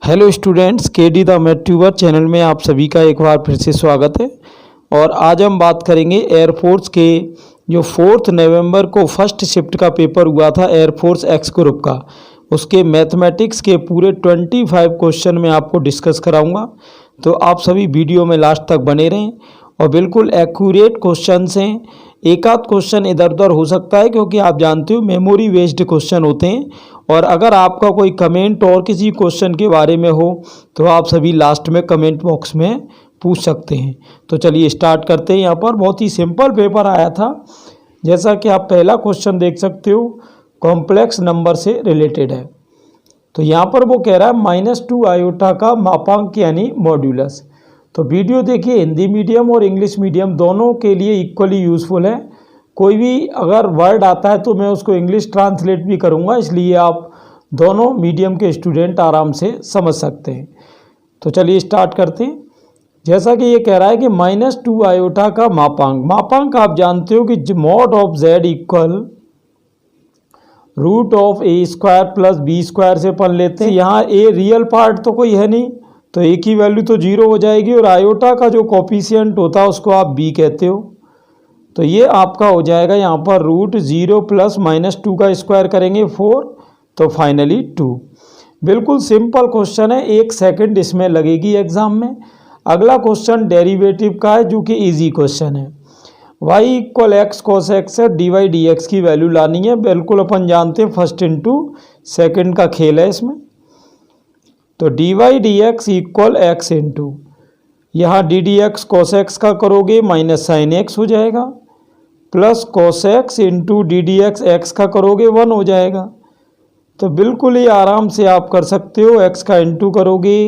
Hello students, के D the math tuber channel में आप सभी का एक बार फिर से स्वागत है। और आज हम बात करेंगे एयरफोर्स के जो 4 नवंबर को फर्स्ट शिफ्ट का पेपर हुआ था एयरफोर्स एक्स ग्रुप का, उसके मैथमेटिक्स के पूरे 25 क्वेश्चन में आपको डिस्कस कराऊंगा। तो आप सभी वीडियो में लास्ट तक बने रहें और बिल्कुल एक्यूरेट क्वेश्चन हैं। एक आध क्वेश्चन इधर उधर हो सकता है क्योंकि आप जानते हो मेमोरी बेस्ड क्वेश्चन होते हैं। और अगर आपका कोई कमेंट और किसी क्वेश्चन के बारे में हो तो आप सभी लास्ट में कमेंट बॉक्स में पूछ सकते हैं। तो चलिए स्टार्ट करते हैं। यहाँ पर बहुत ही सिंपल पेपर आया था, जैसा कि आप पहला क्वेश्चन देख सकते हो, कॉम्प्लेक्स नंबर से रिलेटेड है। तो यहाँ पर वो कह रहा है -2 आयोटा का मापांक यानी मॉड्यूलस। तो वीडियो देखिए, हिंदी मीडियम और इंग्लिश मीडियम दोनों के लिए इक्वली यूज़फुल है। कोई भी अगर वर्ड आता है तो मैं उसको इंग्लिश ट्रांसलेट भी करूँगा, इसलिए आप दोनों मीडियम के स्टूडेंट आराम से समझ सकते हैं। तो चलिए स्टार्ट करते हैं। जैसा कि ये कह रहा है कि -2 आयोटा का मापांक आप जानते हो कि mod of z equal √a² + b² से पढ़ लेते हैं। यहाँ a रियल पार्ट तो कोई है नहीं, तो a की वैल्यू तो 0 हो जाएगी और आयोटा का जो कोफिशिएंट होता है उसको आप b कहते हो। तो ये आपका हो जाएगा यहाँ पर √0 + -2 का स्क्वायर करेंगे 4, तो फाइनली 2। बिल्कुल सिंपल क्वेश्चन है, 1 सेकंड इसमें लगेगी एग्जाम में। अगला क्वेश्चन डेरिवेटिव का है जो कि इजी क्वेश्चन है। y = x cos x है, dy dx की वैल्यू लानी है। बिल्कुल अपन जानते हैं फर्स्ट इंटू सेकेंड का खेल है इसमें। तो dy dx = x इंटू यहाँ D D x cos x का करोगे -sin x हो जाएगा, plus cos x into D D x x का करोगे 1 हो जाएगा। तो बिल्कुल ही आराम से आप कर सकते हो, x का इंटू करोगे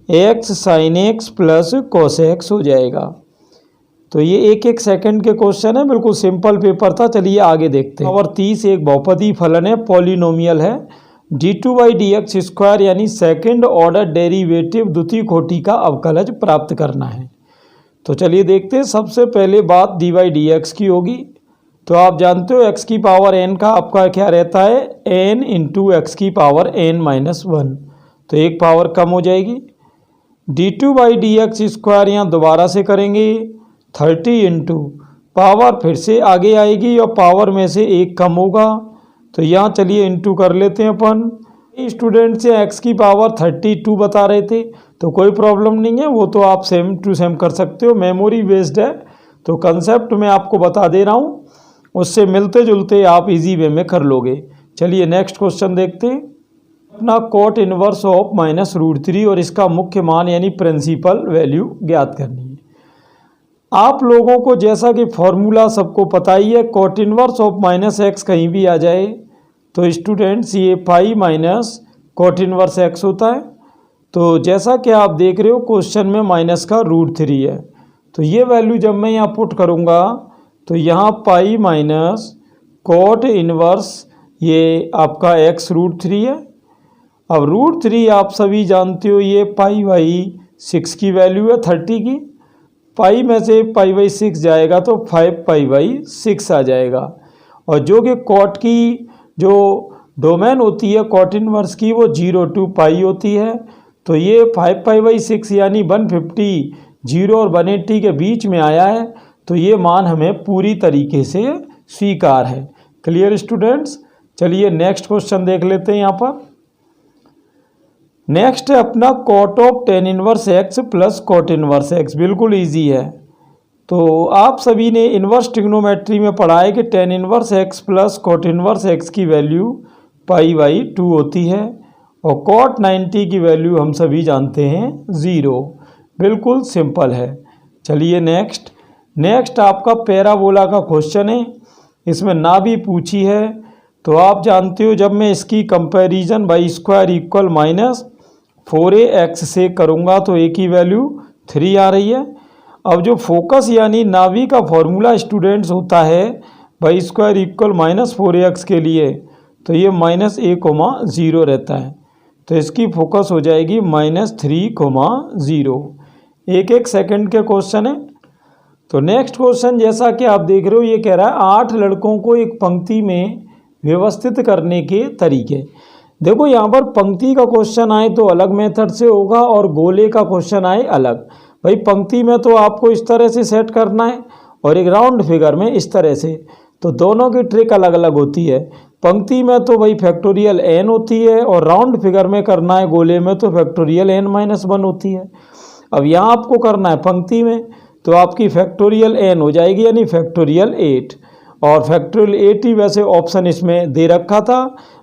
x sin x plus cos x हो जाएगा। तो ये 1 सेकंड के क्वेश्चन है, बिल्कुल सिंपल पेपर था। चलिए आगे देखते हैं। और 30 एक बहुपदी फलन है, पॉलिनोमियल है, d2/dx² यानी सेकंड ऑर्डर डेरिवेटिव द्वितीय कोटि का अवकलज प्राप्त करना है। तो चलिए देखते हैं। सबसे पहले बात dy/dx की होगी। तो आप जानते हो x की पावर n का आपका क्या रहता है, n × x की पावर n-1, तो एक पावर कम हो जाएगी। d2/dx² यहाँ दोबारा से करेंगे 30 इंटू पावर फिर से आगे आएगी और पावर में से एक कम होगा, तो यहाँ चलिए इंटू कर लेते हैं अपन। स्टूडेंट से x की पावर 32 बता रहे थे, तो कोई प्रॉब्लम नहीं है, वो तो आप सेम टू सेम कर सकते हो, मेमोरी बेस्ड है। तो कंसेप्ट मैं आपको बता दे रहा हूँ, उससे मिलते जुलते आप इजी वे में कर लोगे। चलिए नेक्स्ट क्वेश्चन देखते हैं। अपना कॉट इनवर्स ऑफ -√3 और इसका मुख्य मान यानी प्रिंसिपल वैल्यू ज्ञात करनी है। आप लोगों को जैसा कि फॉर्मूला सबको पता ही है, कॉट इनवर्स ऑफ -x कहीं भी आ जाए तो स्टूडेंट्स ये pi minus cot inverse x होता है। तो जैसा कि आप देख रहे हो क्वेश्चन में माइनस का √3 है, तो ये वैल्यू जब मैं यहाँ पुट करूँगा तो यहाँ पाई माइनस कॉट इनवर्स ये आपका x √3 है। अब √3 आप सभी जानते हो ये π/6 की वैल्यू है 30 की। पाई में से π/6 जाएगा तो 5π/6 आ जाएगा। और जो कि कॉट की जो डोमेन होती है कॉट इनवर्स की वो 0 to π होती है। तो ये 5π/6 यानी 150 0 और 180 के बीच में आया है, तो ये मान हमें पूरी तरीके से स्वीकार है। Clear students. चलिए नेक्स्ट क्वेश्चन देख लेते हैं। यहाँ पर नेक्स्ट है अपना cot of tan inverse x plus cot inverse x, बिल्कुल इजी है। तो आप सभी ने इनवर्स ट्रिग्नोमेट्री में पढ़ा है कि tan inverse x plus cot inverse x की वैल्यू π/2 होती है और कॉट 90 की वैल्यू हम सभी जानते हैं 0। बिल्कुल सिंपल है। चलिए नेक्स्ट आपका पैराबोला का क्वेश्चन है, इसमें ना भी पूछी है। तो आप जानते हो जब मैं इसकी कंपैरिजन y² = -4ax से करूँगा तो a की वैल्यू 3 आ रही है। अब जो फोकस यानी नावी का फॉर्मूला स्टूडेंट्स होता है y² = -4ax के लिए, तो ये -a, 0 रहता है। तो इसकी फोकस हो जाएगी -3, 0। 1 सेकंड के क्वेश्चन है। तो नेक्स्ट क्वेश्चन जैसा कि आप देख रहे हो, ये कह रहा है 8 लड़कों को एक पंक्ति में व्यवस्थित करने के तरीके। देखो यहाँ पर पंक्ति का क्वेश्चन आए तो अलग मेथड से होगा और गोले का क्वेश्चन आए अलग। भाई पंक्ति में तो आपको इस तरह से सेट करना है और एक राउंड फिगर में इस तरह से, तो दोनों की ट्रिक अलग अलग होती है। पंक्ति में तो भाई फैक्टोरियल n होती है और राउंड फिगर में करना है गोले में तो फैक्टोरियल n-1 होती है। अब यहाँ आपको करना है पंक्ति में तो आपकी फैक्टोरियल n हो जाएगी यानी फैक्टोरियल 8, और फैक्टोरियल 8 ही वैसे ऑप्शन इसमें दे रखा था।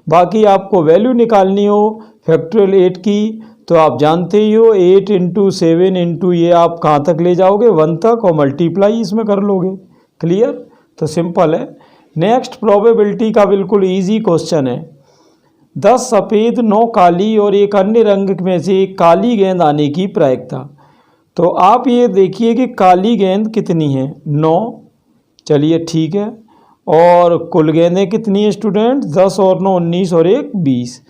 बाकी आपको वैल्यू निकालनी हो फैक्टोरियल 8 की तो आप जानते ही हो 8 इंटू 7 इंटू ये आप कहाँ तक ले जाओगे 1 तक और मल्टीप्लाई इसमें कर लोगे। क्लियर? तो सिंपल है। नेक्स्ट प्रोबेबिलिटी का बिल्कुल इजी क्वेश्चन है। 10 सफ़ेद 9 काली और एक अन्य रंग में से एक काली गेंद आने की प्रायिकता। तो आप ये देखिए कि काली गेंद कितनी है 9, चलिए ठीक है, और कुल गेंदें कितनी है स्टूडेंट 10 और 9 19 और 1 20।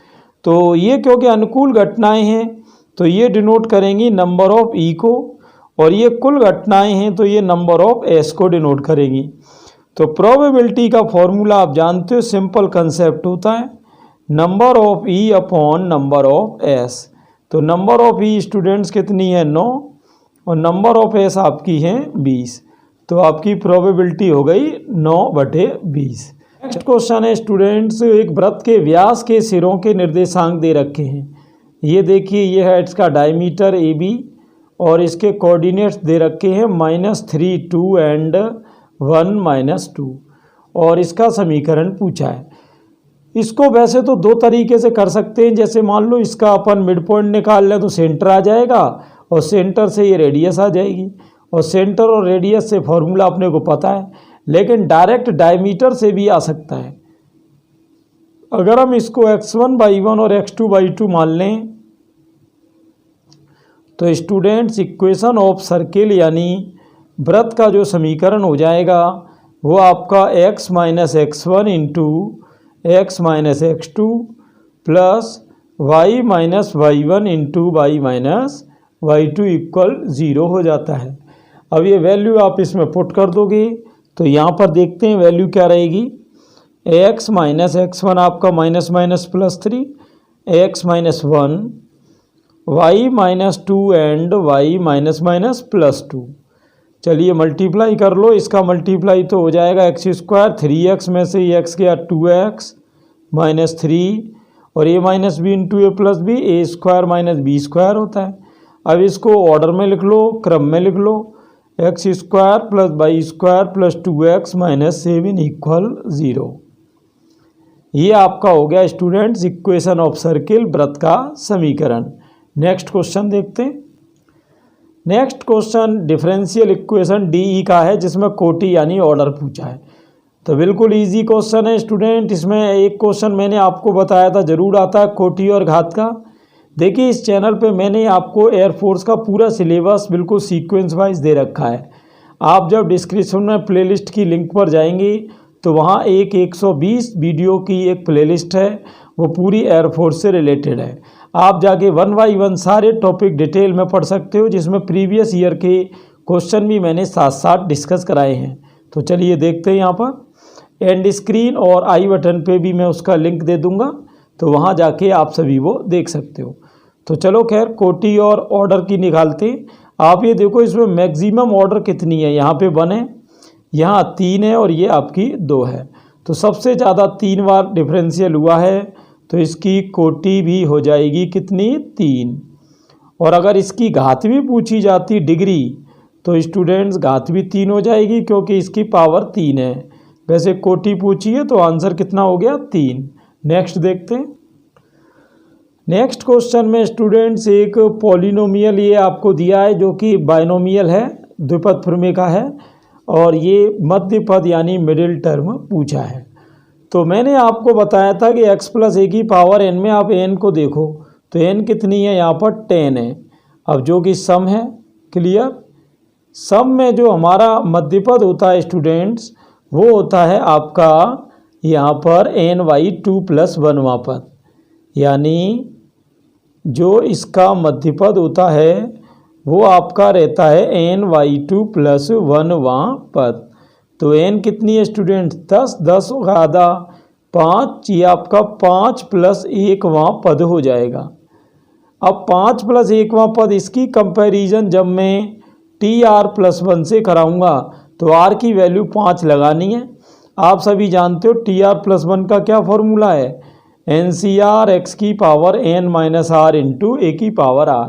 तो ये क्योंकि अनुकूल घटनाएं हैं तो ये डिनोट करेंगी नंबर ऑफ ई को, और ये कुल घटनाएं हैं तो ये नंबर ऑफ एस को डिनोट करेंगी। तो प्रोबेबिलिटी का फॉर्मूला आप जानते हो, सिंपल कंसेप्ट होता है number of E upon number of S. तो नंबर ऑफ ई स्टूडेंट्स कितनी है 9 और नंबर ऑफ एस आपकी है 20, तो आपकी प्रोबेबिलिटी हो गई 9/20। नेक्स्ट क्वेश्चन है स्टूडेंट्स, एक वृत्त के व्यास के सिरों के निर्देशांक दे रखे हैं। ये देखिए ये है इसका डायमीटर AB और इसके कोऑर्डिनेट्स दे रखे हैं -3 2 एंड 1 -2, और इसका समीकरण पूछा है। इसको वैसे तो दो तरीके से कर सकते हैं, जैसे मान लो इसका अपन मिड पॉइंट निकाल लें तो सेंटर आ जाएगा और सेंटर से ये रेडियस आ जाएगी, और सेंटर और रेडियस से फॉर्मूला अपने को पता है, लेकिन डायरेक्ट डायमीटर से भी आ सकता है। अगर हम इसको x1/1 और x2/2 मान लें तो स्टूडेंट्स इक्वेशन ऑफ सर्किल यानी वृत्त का जो समीकरण हो जाएगा वो आपका x - x1 into x - x2 plus y - y1 into y - y2 equal 0 हो जाता है। अब ये वैल्यू आप इसमें पुट कर दोगे तो यहाँ पर देखते हैं वैल्यू क्या रहेगी। x - x1 आपका -+3, x - 1, y - 2 एंड y -+2। चलिए मल्टीप्लाई कर लो, इसका मल्टीप्लाई तो हो जाएगा x², 3x में से x गया 2x -3 और a - b into a plus b, a² - b² होता है। अब इसको ऑर्डर में लिख लो, क्रम में लिख लो, x² + y² + 2x - 7 इक्वल 0। ये आपका हो गया स्टूडेंट्स इक्वेशन ऑफ सर्किल वृत्त का समीकरण। नेक्स्ट क्वेश्चन देखते हैं। Next question differential equation DE का है जिसमें कोटि यानी ऑर्डर पूछा है। तो बिल्कुल इजी क्वेश्चन है स्टूडेंट। इसमें एक क्वेश्चन मैंने आपको बताया था जरूर आता है कोटि और घात का। देखिए इस चैनल पे मैंने आपको एयरफोर्स का पूरा सिलेबस बिल्कुल सीक्वेंस वाइज दे रखा है। आप जब डिस्क्रिप्शन में प्लेलिस्ट की लिंक पर जाएंगे तो वहाँ 120 वीडियो की एक प्लेलिस्ट है, वो पूरी एयरफोर्स से रिलेटेड है। आप जाके 1 बाय 1 सारे टॉपिक डिटेल में पढ़ सकते हो, जिसमें प्रीवियस ईयर के क्वेश्चन भी मैंने साथ साथ डिस्कस कराए हैं। तो चलिए देखते हैं यहाँ पर एंड स्क्रीन और आई बटन पे भी मैं उसका लिंक दे दूँगा, तो वहाँ जाके आप सभी वो देख सकते हो। तो चलो खैर कोटि और ऑर्डर की निकालते हैं। आप ये देखो इसमें मैक्सिमम ऑर्डर कितनी है, यहाँ पे 1 है, यहाँ 3 है और ये आपकी 2 है। तो सबसे ज़्यादा 3 बार डिफरेंशियल हुआ है तो इसकी कोटि भी हो जाएगी कितनी 3। और अगर इसकी घात भी पूछी जाती डिग्री तो स्टूडेंट्स घात भी 3 हो जाएगी क्योंकि इसकी पावर 3 है। वैसे कोटि पूछी है तो आंसर कितना हो गया 3। नेक्स्ट देखते हैं। नेक्स्ट क्वेश्चन में स्टूडेंट्स एक पॉलिनोमियल ये आपको दिया है जो कि बाइनोमियल है, द्विपद प्रमेय का है, और ये मध्य पद यानी मिडिल टर्म पूछा है। तो मैंने आपको बताया था कि x + a की पावर n में आप n को देखो तो n कितनी है, यहाँ पर 10 है। अब जो कि सम है, क्लियर, सम में जो हमारा मध्य पद होता है स्टूडेंट्स वो होता है आपका यहाँ पर n/2 + 1वां पद, यानी जो इसका मध्य पद होता है वो आपका रहता है n/2 + 1वां पद। तो n कितनी है स्टूडेंट 10, 10 का आधा 5, ये आपका 5 प्लस 1वां पद हो जाएगा। अब 5 प्लस 1वां पद, इसकी कंपैरिजन जब मैं TR+1 से कराऊंगा तो R की वैल्यू 5 लगानी है। आप सभी जानते हो TR+1 का क्या फॉर्मूला है, NCR x की power n minus r into a की पावर r।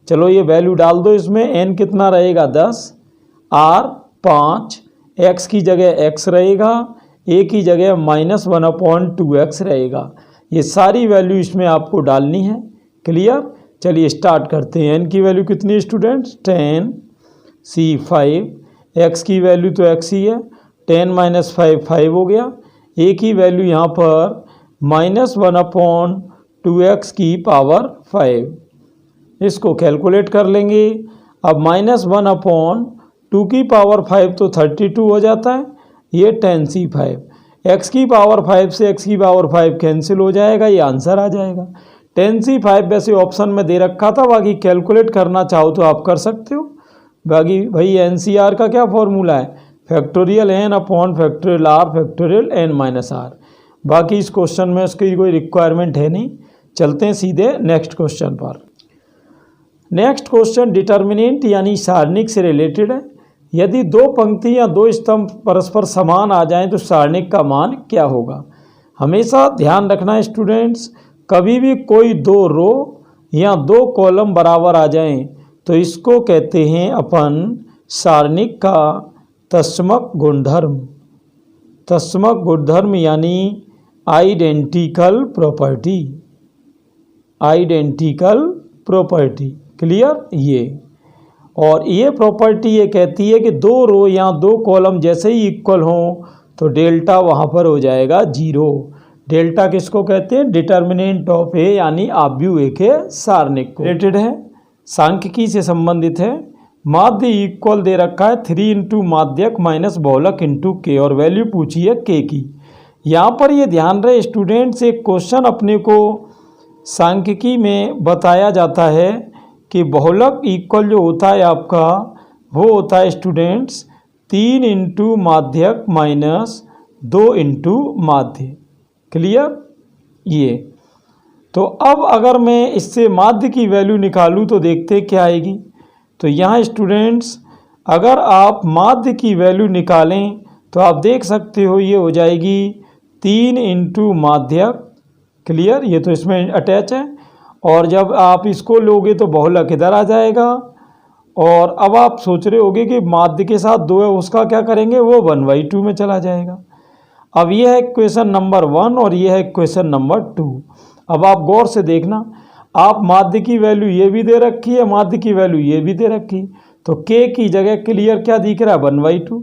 चलो ये वैल्यू डाल दो इसमें। n कितना रहेगा 10, r 5, x की जगह x रहेगा, a की जगह -1/2x रहेगा। ये सारी वैल्यू इसमें आपको डालनी है। क्लियर? चलिए स्टार्ट करते हैं। n की वैल्यू कितनी है स्टूडेंट्स, 10, c 5, x की वैल्यू तो x ही है, 10 - 5 5 हो गया, a की वैल्यू यहाँ पर -1/2x की पावर 5। इसको कैलकुलेट कर लेंगे। अब -1/2 की पावर 5 तो 32 हो जाता है, ये 10c5, x की पावर 5 से x की पावर 5 कैंसिल हो जाएगा, ये आंसर आ जाएगा। 10c5 वैसे ऑप्शन में दे रखा था, बाकी कैलकुलेट करना चाहो तो आप कर सकते हो। बाकी भाई NCR का क्या फॉर्मूला है, फैक्टोरियल n/फैक्टोरियल r फैक्टोरियल n-r। बाकी इस क्वेश्चन में उसकी कोई रिक्वायरमेंट है नहीं। चलते हैं सीधे नेक्स्ट क्वेश्चन पर। नेक्स्ट क्वेश्चन डिटर्मिनेंट यानी सारणिक से रिलेटेड है। यदि दो पंक्ति या दो स्तंभ परस्पर समान आ जाएं तो सारणिक का मान क्या होगा। हमेशा ध्यान रखना है स्टूडेंट्स, कभी भी कोई दो रो या दो कॉलम बराबर आ जाएं तो इसको कहते हैं अपन सारणिक का तत्समक गुणधर्म। तत्समक गुणधर्म यानी identical property. Identical property, clear? ये और ये प्रॉपर्टी ये कहती है कि दो रो या दो कॉलम जैसे ही इक्वल हों तो डेल्टा वहाँ पर हो जाएगा 0। डेल्टा किसको कहते हैं, डिटर्मिनेंट ऑफ ए यानी आव्यूह ए के सारणिक को रिलेटेड है, सांख्यिकी से संबंधित है। माध्य इक्वल दे रखा है 3 इंटू माध्यक माइनस बहुलक इंटू के, और वैल्यू पूछी है के की। यहाँ पर ये ध्यान रहे स्टूडेंट्स, एक क्वेश्चन अपने को सांख्यिकी में बताया जाता है कि बहुलक इक्वल जो होता है आपका वो होता है स्टूडेंट्स 3 इंटू माध्यक माइनस 2 इंटू माध्य। क्लियर? ये तो अब अगर मैं इससे माध्य की वैल्यू निकालूं तो देखते क्या आएगी। तो यहाँ स्टूडेंट्स अगर आप माध्य की वैल्यू निकालें तो आप देख सकते हो ये हो जाएगी 3 इंटू माध्यक। क्लियर? ये तो इसमें अटैच है, और जब आप इसको लोगे तो बहुलक इधर आ जाएगा। और अब आप सोच रहे होगे कि माध्य के साथ 2 है उसका क्या करेंगे, वो 1/2 में चला जाएगा। अब ये है क्वेश्चन नंबर 1 और ये है क्वेश्चन नंबर 2। अब आप गौर से देखना, आप माध्य की वैल्यू ये भी दे रखी है, माध्य की वैल्यू ये भी दे रखी, तो के की जगह क्लियर क्या दिख रहा है 1/2।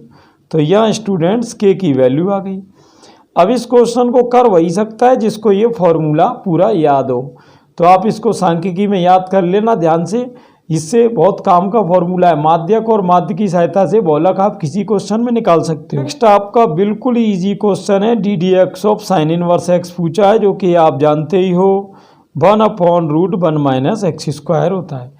तो यहाँ स्टूडेंट्स के की वैल्यू आ गई। अब इस क्वेश्चन को कर वही सकता है जिसको ये फॉर्मूला पूरा याद हो, तो आप इसको सांख्यिकी में याद कर लेना ध्यान से, इससे बहुत काम का फॉर्मूला है। माध्यक और माध्य की सहायता से बहुलक आप किसी क्वेश्चन में निकाल सकते हो। नेक्स्ट आपका बिल्कुल इजी क्वेश्चन है, ddx of sine inverse x पूछा है, जो कि आप जानते ही हो 1/√1 - x² होता है।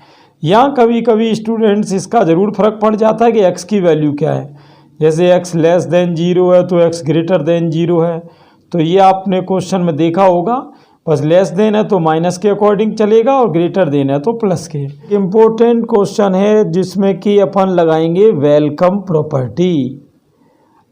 यहाँ कभी कभी स्टूडेंट्स इसका ज़रूर फर्क पड़ जाता है कि x की वैल्यू क्या है। जैसे x लेस देन 0 है तो x ग्रेटर देन 0 है, तो ये आपने क्वेश्चन में देखा होगा। बस लेस देन है तो माइनस के अकॉर्डिंग चलेगा और ग्रेटर देन है तो प्लस के। इम्पोर्टेंट क्वेश्चन है जिसमें कि अपन लगाएंगे वेलकम प्रॉपर्टी।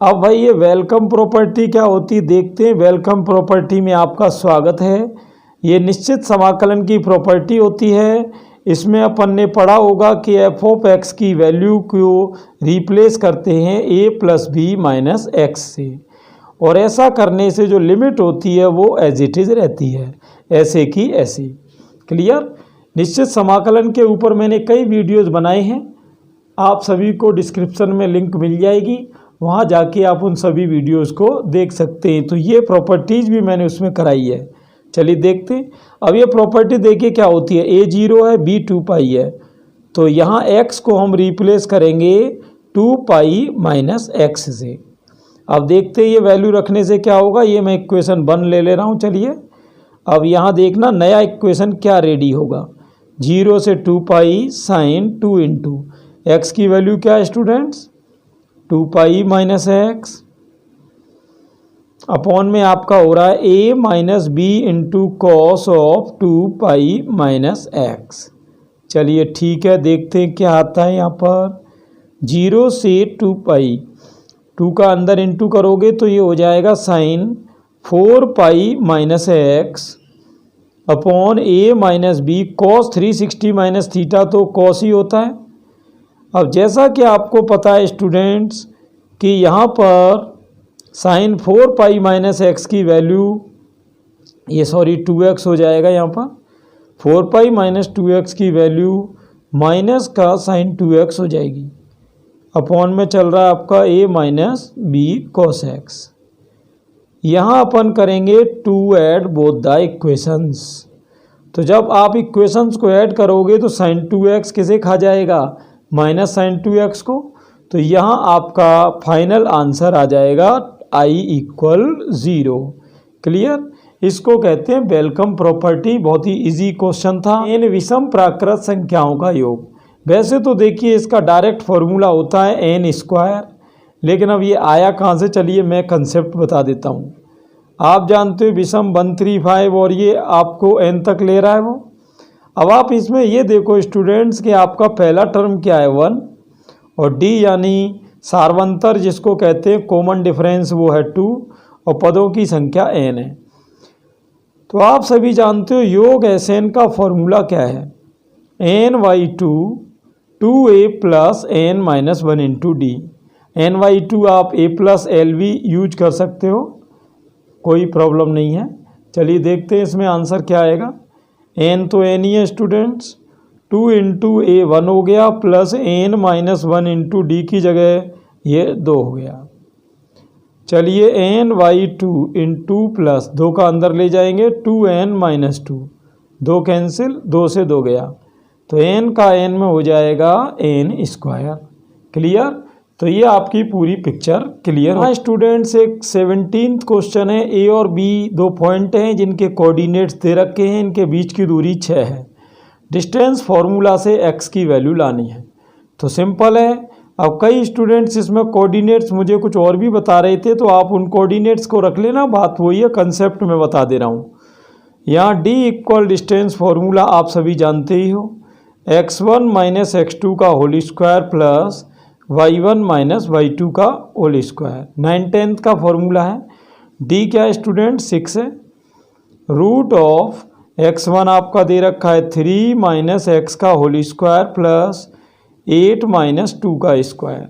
अब भाई ये वेलकम प्रॉपर्टी क्या होती देखते हैं। वेलकम प्रॉपर्टी में आपका स्वागत है। ये निश्चित समाकलन की प्रॉपर्टी होती है। इसमें अपन ने पढ़ा होगा कि एफ ऑफ एक्स की वैल्यू को रिप्लेस करते हैं a + b - x से, और ऐसा करने से जो लिमिट होती है वो एज इट इज़ रहती है, ऐसे की ऐसे। क्लियर? निश्चित समाकलन के ऊपर मैंने कई वीडियोस बनाए हैं, आप सभी को डिस्क्रिप्शन में लिंक मिल जाएगी, वहाँ जाके आप उन सभी वीडियोस को देख सकते हैं। तो ये प्रॉपर्टीज़ भी मैंने उसमें कराई है। चलिए देखते हैं। अब ये प्रॉपर्टी देखिए क्या होती है, a 0 है, b 2π है, तो यहाँ x को हम रिप्लेस करेंगे 2π - x से। अब देखते हैं ये वैल्यू रखने से क्या होगा। ये मैं इक्वेशन 1 ले रहा हूँ। चलिए अब यहाँ देखना नया इक्वेशन क्या रेडी होगा। 0 से 2π sin 2 इंटू एक्स की वैल्यू क्या है स्टूडेंट्स, 2π - x, अपॉन में आपका हो रहा है a minus b into cos of 2 pi minus x. चलिए ठीक है, देखते हैं क्या आता है यहाँ पर। 0 से 2 पाई, 2 का अंदर इंटू करोगे तो ये हो जाएगा sine 4 pi minus x upon a minus b cos 360 minus theta, तो कॉस ही होता है। अब जैसा कि आपको पता है स्टूडेंट्स कि यहाँ पर साइन 4 पाई माइनस एक्स की वैल्यू, ये सॉरी 2x हो जाएगा यहाँ पर, 4 पाई माइनस 2x की वैल्यू माइनस का साइन 2x हो जाएगी। अपॉन में चल रहा है आपका a minus b cos x. यहाँ अपन करेंगे to add both the equations. तो जब आप इक्वेशंस को ऐड करोगे तो साइन 2x किसे खा जाएगा, माइनस साइन 2x को। तो यहाँ आपका फाइनल आंसर आ जाएगा i इक्वल 0। क्लियर, इसको कहते हैं वेलकम प्रॉपर्टी। बहुत ही इजी क्वेश्चन था। n विषम प्राकृत संख्याओं का योग। वैसे तो देखिए इसका डायरेक्ट फॉर्मूला होता है n स्क्वायर, लेकिन अब ये आया कहाँ से, चलिए मैं कंसेप्ट बता देता हूँ। आप जानते हो विषम 135 और ये आपको n तक ले रहा है वो। अब आप इसमें ये देखो स्टूडेंट्स कि आपका पहला टर्म क्या है 1, और d यानी सार्वंतर जिसको कहते हैं कॉमन डिफरेंस वो है 2, और पदों की संख्या n है। तो आप सभी जानते हो योग Sn का फॉर्मूला क्या है, n/2 2a plus n minus 1 into D. n/2 आप a प्लस एल भी यूज कर सकते हो, कोई प्रॉब्लम नहीं है। चलिए देखते हैं इसमें आंसर क्या आएगा। n तो n ही है स्टूडेंट्स, 2 इंटू ए 1 हो गया, plus n minus 1 into D की जगह ये 2 हो गया। चलिए n/2 इंटू प्लस 2 का अंदर ले जाएंगे 2n माइनस 2, 2 कैंसिल, 2 से 2 गया, तो n का n में हो जाएगा n स्क्वायर। क्लियर, तो ये आपकी पूरी पिक्चर क्लियर है। स्टूडेंट्स एक 17th क्वेश्चन है। ए और बी दो पॉइंट हैं जिनके कोऑर्डिनेट्स दे रखे हैं, इनके बीच की दूरी 6 है। डिस्टेंस फार्मूला से x की वैल्यू लानी है। तो सिंपल है। अब कई स्टूडेंट्स इसमें कोऑर्डिनेट्स मुझे कुछ और भी बता रहे थे, तो आप उन कोऑर्डिनेट्स को रख लेना, बात वही है, कंसेप्ट में बता दे रहा हूँ। यहाँ d इक्वल डिस्टेंस फार्मूला आप सभी जानते ही हो, x1 माइनस x2 का whole square plus y1 minus y2 का होल स्क्वायर। 9/10 का फॉर्मूला है। d क्या है स्टूडेंट, 6 है। रूट ऑफ x1 आपका दे रखा है 3 माइनस x का होल स्क्वायर प्लस 8 माइनस 2 का स्क्वायर।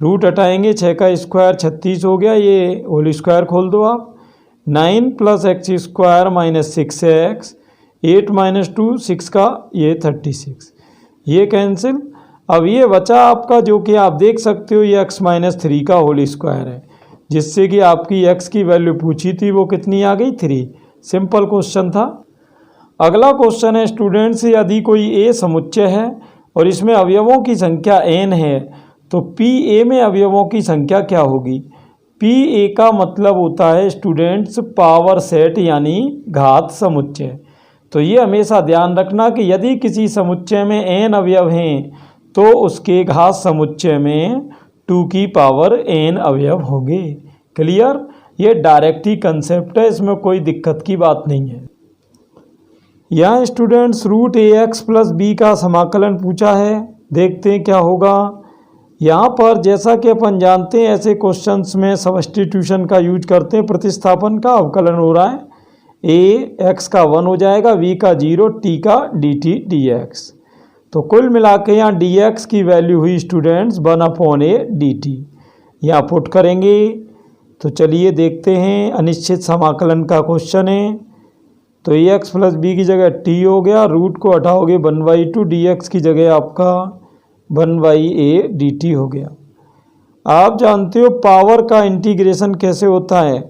रूट हटाएंगे, 6 का स्क्वायर 36 हो गया, ये होल स्क्वायर खोल दो आप। 9 plus x square minus 6x, 8 minus 2 6 का ये 36, ये कैंसिल। अब ये बचा आपका जो कि आप देख सकते हो ये x माइनस 3 का होल स्क्वायर है, जिससे कि आपकी x की वैल्यू पूछी थी वो कितनी आ गई, 3। सिंपल क्वेश्चन था। अगला क्वेश्चन है स्टूडेंट्स, यदि कोई a समुच्चय है और इसमें अवयवों की संख्या n है तो PA में अवयवों की संख्या क्या होगी। PA का मतलब होता है स्टूडेंट्स पावर सेट यानी घात समुच्चय। तो ये हमेशा ध्यान रखना कि यदि किसी समुच्चय में n अवयव हैं तो उसके घात समुच्चय में 2 की पावर n अवयव होंगे। क्लियर, ये डायरेक्ट ही कंसेप्ट है, इसमें कोई दिक्कत की बात नहीं है। यहाँ students root ax plus b का समाकलन पूछा है, देखते हैं क्या होगा। यहाँ पर जैसा कि अपन जानते हैं ऐसे क्वेश्चंस में सब्स्टिट्यूशन का यूज करते हैं, प्रतिस्थापन का। अवकलन हो रहा है, a x का 1 हो जाएगा, v का 0, t का dt dx। तो कुल मिला के यहाँ dx की वैल्यू हुई स्टूडेंट्स 1/a dt। यहाँ पुट करेंगे तो चलिए देखते हैं, अनिश्चित समाकलन का क्वेश्चन है। तो ax प्लस बी की जगह t हो गया, रूट को हटाओगे 1/2, dx की जगह आपका 1/a dt हो गया। आप जानते हो पावर का इंटीग्रेशन कैसे होता है,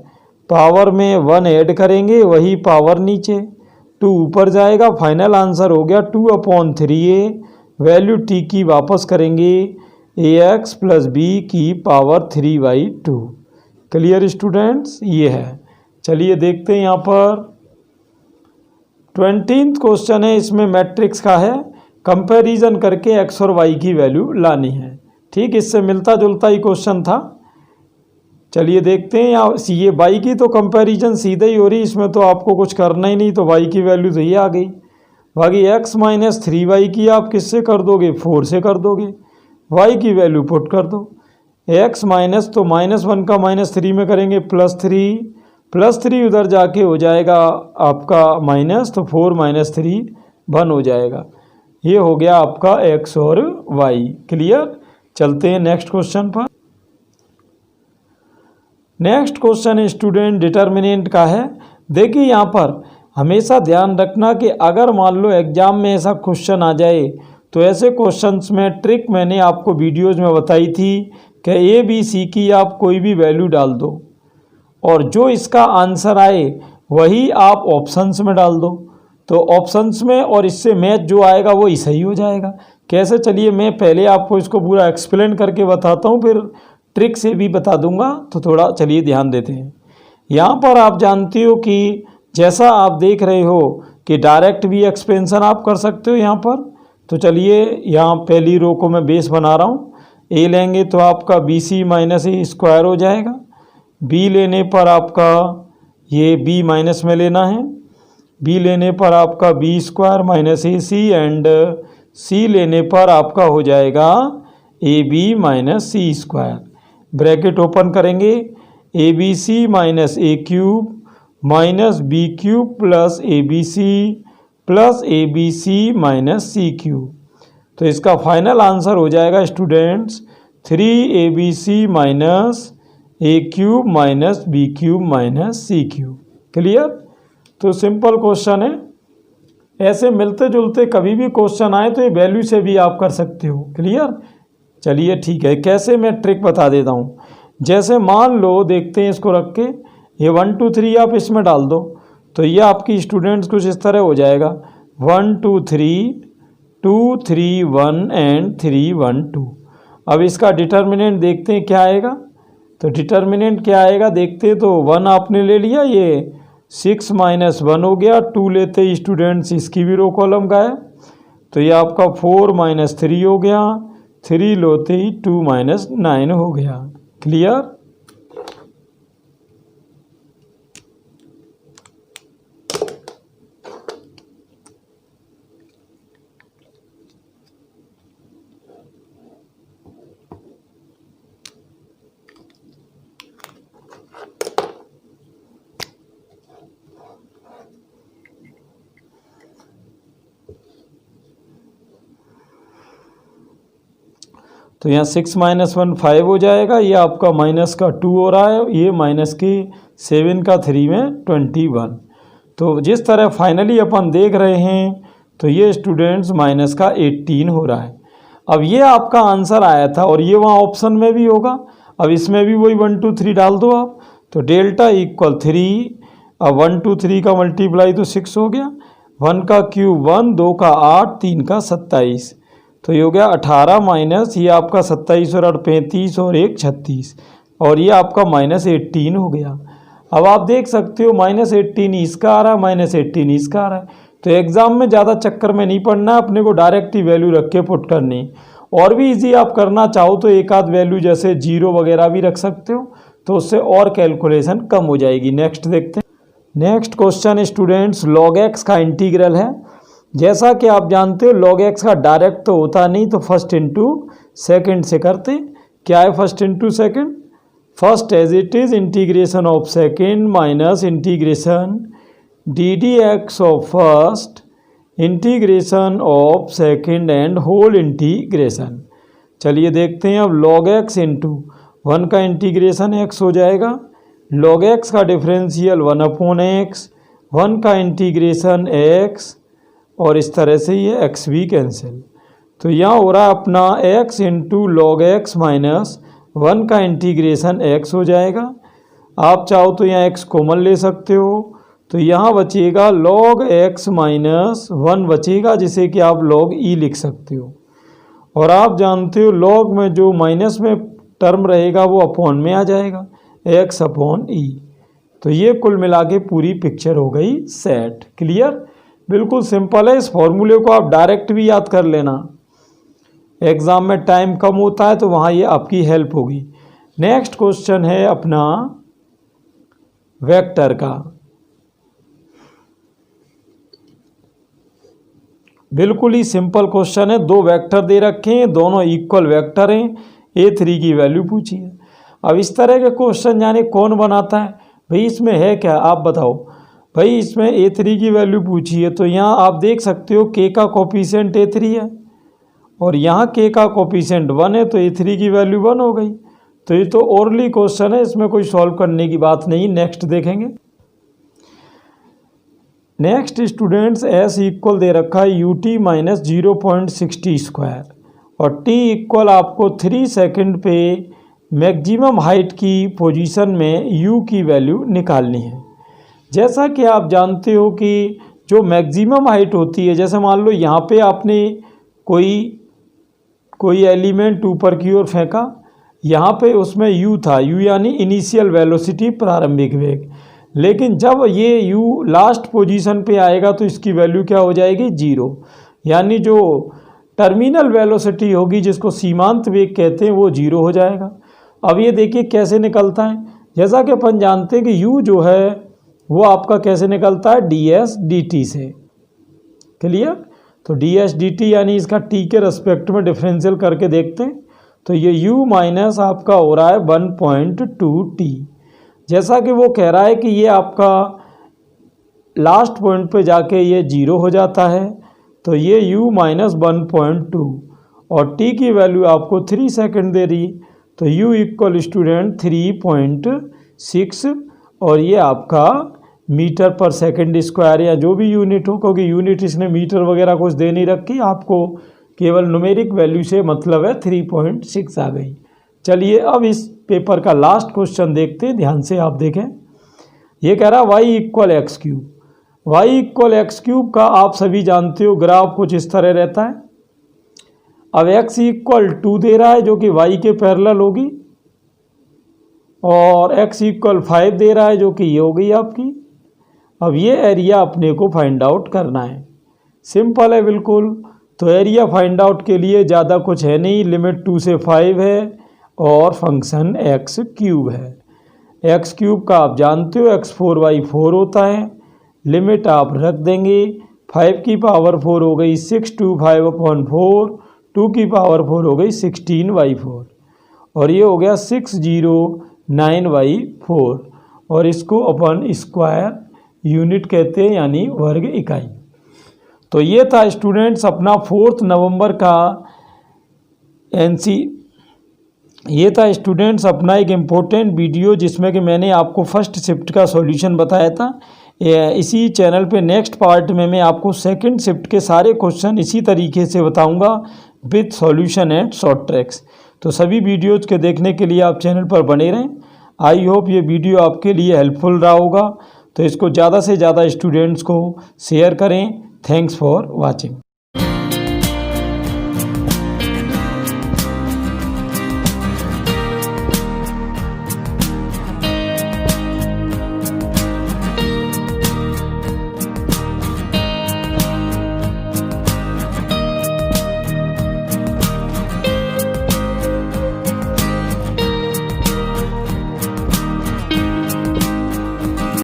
पावर में 1 ऐड करेंगे, वही पावर नीचे, 2 ऊपर जाएगा, फाइनल आंसर हो गया 2/3a। वैल्यू t की वापस करेंगे, ax प्लस बी की पावर 3/2। क्लियर स्टूडेंट्स, ये है। चलिए देखते हैं यहाँ पर 20th क्वेश्चन है, इसमें मैट्रिक्स का है, कंपैरिजन करके x और y की वैल्यू लानी है। ठीक, इससे मिलता जुलता ही क्वेश्चन था। चलिए देखते हैं। यहाँ ये y की तो कंपैरिजन सीधा ही हो रही, इसमें तो आपको कुछ करना ही नहीं, तो y की वैल्यू तो ये आ गई। बाकी x माइनस 3y की आप किससे कर दोगे, 4 से कर दोगे। y की वैल्यू पुट कर दो। x माइनस तो -1 का -3 में करेंगे +3 उधर जाके हो जाएगा आपका माइनस, तो 4 - 3 1 हो जाएगा। ये हो गया आपका x और y। क्लियर। चलते हैं नेक्स्ट क्वेश्चन पर। नेक्स्ट क्वेश्चन स्टूडेंट डिटर्मिनेंट का है। देखिए यहाँ पर हमेशा ध्यान रखना कि अगर मान लो एग्जाम में ऐसा क्वेश्चन आ जाए तो ऐसे क्वेश्चंस में ट्रिक मैंने आपको वीडियोज़ में बताई थी कि ABC की आप कोई भी वैल्यू डाल दो और जो इसका आंसर आए वही आप ऑप्शंस में डाल दो, तो ऑप्शंस में और इससे मैच जो आएगा वही सही हो जाएगा। कैसे, चलिए मैं पहले आपको इसको पूरा एक्सप्लेन करके बताता हूँ, फिर ट्रिक से भी बता दूंगा, तो थोड़ा चलिए ध्यान देते हैं। यहाँ पर आप जानते हो कि जैसा आप देख रहे हो कि डायरेक्ट भी एक्सपेंशन आप कर सकते हो यहाँ पर। तो चलिए यहाँ पहली रो को मैं बेस बना रहा हूँ। ए लेंगे तो आपका BC माइनस ए स्क्वायर हो जाएगा। बी लेने पर आपका ये बी माइनस में लेना है। बी लेने पर आपका B square minus AC and C लेने पर आपका हो जाएगा AB minus C square. Bracket open करेंगे, ABC minus A cube minus B cube plus ABC minus C cube. तो इसका फाइनल आंसर हो जाएगा students 3ABC minus A cube minus B cube minus C cube. Clear. तो simple question है। ऐसे मिलते जुलते कभी भी क्वेश्चन आए तो ये वैल्यू से भी आप कर सकते हो। क्लियर। चलिए ठीक है, कैसे मैं ट्रिक बता देता हूँ। जैसे मान लो, देखते हैं इसको रख के, ये 1 2 3 आप इसमें डाल दो तो ये आपकी स्टूडेंट्स कुछ इस तरह हो जाएगा 1 2 3 2 3 1 एंड 3 1 2। अब इसका डिटर्मिनेंट देखते हैं क्या आएगा। तो डिटर्मिनेंट क्या आएगा देखते हैं। तो 1 आपने ले लिया, ये 6 - 1 हो गया। 2 लेते ही स्टूडेंट्स इसकी भी रो कॉलम का है, तो ये आपका 4 - 3 हो गया। 3 लोते ही 2 - 9 हो गया। क्लियर। तो यहाँ 6 - 1 5 हो जाएगा। ये आपका माइनस का 2 हो रहा है, ये माइनस की 7 का 3 में 21। तो जिस तरह फाइनली अपन देख रहे हैं तो ये स्टूडेंट्स माइनस का 18 हो रहा है। अब ये आपका आंसर आया था और ये वहाँ ऑप्शन में भी होगा। अब इसमें भी वही 1 2 3 डाल दो आप, तो डेल्टा इक्वल 3। अब 1 2 3 का मल्टीप्लाई तो 6 हो गया। 1 का क्यूब 1, 2 का 8, 3 का 27, तो ये हो गया 18 माइनस ये आपका 27 और 8 35 और 1 36, और ये आपका -18 हो गया। अब आप देख सकते हो -18 इसका आ रहा है, -18 इसका आ रहा है। तो एग्ज़ाम में ज़्यादा चक्कर में नहीं पड़ना, अपने को डायरेक्ट ही वैल्यू रख के पुट करनी। और भी इजी आप करना चाहो तो एक आध वैल्यू जैसे 0 वगैरह भी रख सकते हो, तो उससे और कैलकुलेशन कम हो जाएगी। नेक्स्ट देखते हैं। Next question students log x का इंटीग्रल है। जैसा कि आप जानते हो log x का डायरेक्ट तो होता नहीं, तो फर्स्ट इंटू सेकेंड से करते। क्या है first into second? First as it is integration of second minus integration ddx of first integration of second and whole integration. चलिए देखते हैं। अब log x इंटू 1 का इंटीग्रेशन x हो जाएगा, log x का डिफरेंशियल 1/x, 1 का इंटीग्रेशन x, और इस तरह से ये x भी कैंसिल। तो यहाँ हो रहा है अपना x into log x minus 1 का इंटीग्रेशन x हो जाएगा। आप चाहो तो यहाँ x कॉमन ले सकते हो, तो यहाँ बचेगा log x माइनस 1 बचेगा, जिसे कि आप log e लिख सकते हो। और आप जानते हो log में जो माइनस में टर्म रहेगा वो अपॉन में आ जाएगा, x/e। तो ये कुल मिला के पूरी पिक्चर हो गई सेट। क्लियर। बिल्कुल सिंपल है। इस फॉर्मूले को आप डायरेक्ट भी याद कर लेना, एग्ज़ाम में टाइम कम होता है तो वहाँ ये आपकी हेल्प होगी। नेक्स्ट क्वेश्चन है अपना वेक्टर का। बिल्कुल ही सिंपल क्वेश्चन है, दो वेक्टर दे रखे हैं, दोनों इक्वल वेक्टर हैं, A3 की वैल्यू पूछी है। अब इस तरह के क्वेश्चन जाने कौन बनाता है भाई, इसमें है क्या आप बताओ। भाई इसमें A3 की वैल्यू पूछी है, तो यहाँ आप देख सकते हो K का कोफिशिएंट A3 है और यहाँ K का कोफिशिएंट 1 है, तो A3 की वैल्यू 1 हो गई। तो ये तो ओरली क्वेश्चन है, इसमें कोई सॉल्व करने की बात नहीं। नेक्स्ट देखेंगे। नेक्स्ट स्टूडेंट्स, S इक्वल दे रखा है UT माइनस 0.60 स्क्वायर और T इक्वल आपको 3 सेकंड पे मैक्सिमम हाइट की पोजीशन में U की वैल्यू निकालनी है। जैसा कि आप जानते हो कि जो मैक्सिमम हाइट होती है, जैसे मान लो यहाँ पे आपने कोई एलिमेंट ऊपर की ओर फेंका, यहाँ पे उसमें U था, U यानी इनिशियल वेलोसिटी, प्रारंभिक वेग। लेकिन जब ये U लास्ट पोजीशन पे आएगा तो इसकी वैल्यू क्या हो जाएगी, 0, यानी जो टर्मिनल वेलोसिटी होगी जिसको सीमांत वेग कहते हैं वो 0 हो जाएगा। अब ये देखिए कैसे निकलता है, जैसा कि अपन जानते हैं कि U जो है वो आपका कैसे निकलता है, ds dt से। क्लियर? तो ds dt यानी इसका t के रेस्पेक्ट में डिफरेंशियल करके देखते हैं, तो ये u माइनस आपका हो रहा है 1.2t। जैसा कि वो कह रहा है कि ये आपका लास्ट पॉइंट पे जाके ये 0 हो जाता है, तो ये u माइनस 1.2 और t की वैल्यू आपको 3 सेकंड दे रही, तो u इक्वल स्टूडेंट 3.6 और ये आपका मीटर पर सेकंड स्क्वायर या जो भी यूनिट हो, क्योंकि यूनिट इसने मीटर वगैरह कुछ दे नहीं रखी, आपको केवल न्यूमेरिक वैल्यू से मतलब है, 3.6 आ गई। चलिए अब इस पेपर का लास्ट क्वेश्चन देखते हैं, ध्यान से आप देखें। ये कह रहा है y equal x cube. y equal x cube का आप सभी जानते हो ग्राफ कुछ इस तरह रहता है। अब x इक्वल 2 दे रहा है जो कि y के पैरेलल होगी, और x इक्वल 5 दे रहा है जो कि ये हो गई आपकी। अब ये एरिया अपने को फाइंड आउट करना है, सिंपल है बिल्कुल। तो एरिया फाइंड आउट के लिए ज़्यादा कुछ है नहीं, लिमिट 2 से 5 है और फंक्शन एक्स क्यूब है। एक्स क्यूब का आप जानते हो x4/4 होता है, लिमिट आप रख देंगे, 5 की पावर 4 हो गई 625/4, 2 की पावर 4 हो गई 16/4 और ये हो गया 609/4 और इसको अपन स्क्वायर यूनिट कहते हैं यानी वर्ग इकाई। तो ये था स्टूडेंट्स अपना 4 नवंबर का ये था स्टूडेंट्स अपना एक इम्पोर्टेंट वीडियो जिसमें कि मैंने आपको फर्स्ट शिफ्ट का सॉल्यूशन बताया था। इसी चैनल पे नेक्स्ट पार्ट में मैं आपको सेकंड शिफ्ट के सारे क्वेश्चन इसी तरीके से बताऊंगा with solution and short tracks. तो सभी वीडियोज़ के देखने के लिए आप चैनल पर बने रहें। आई होप ये वीडियो आपके लिए हेल्पफुल रहा होगा, तो इसको ज़्यादा से ज़्यादा स्टूडेंट्स को शेयर करें। Thanks for watching.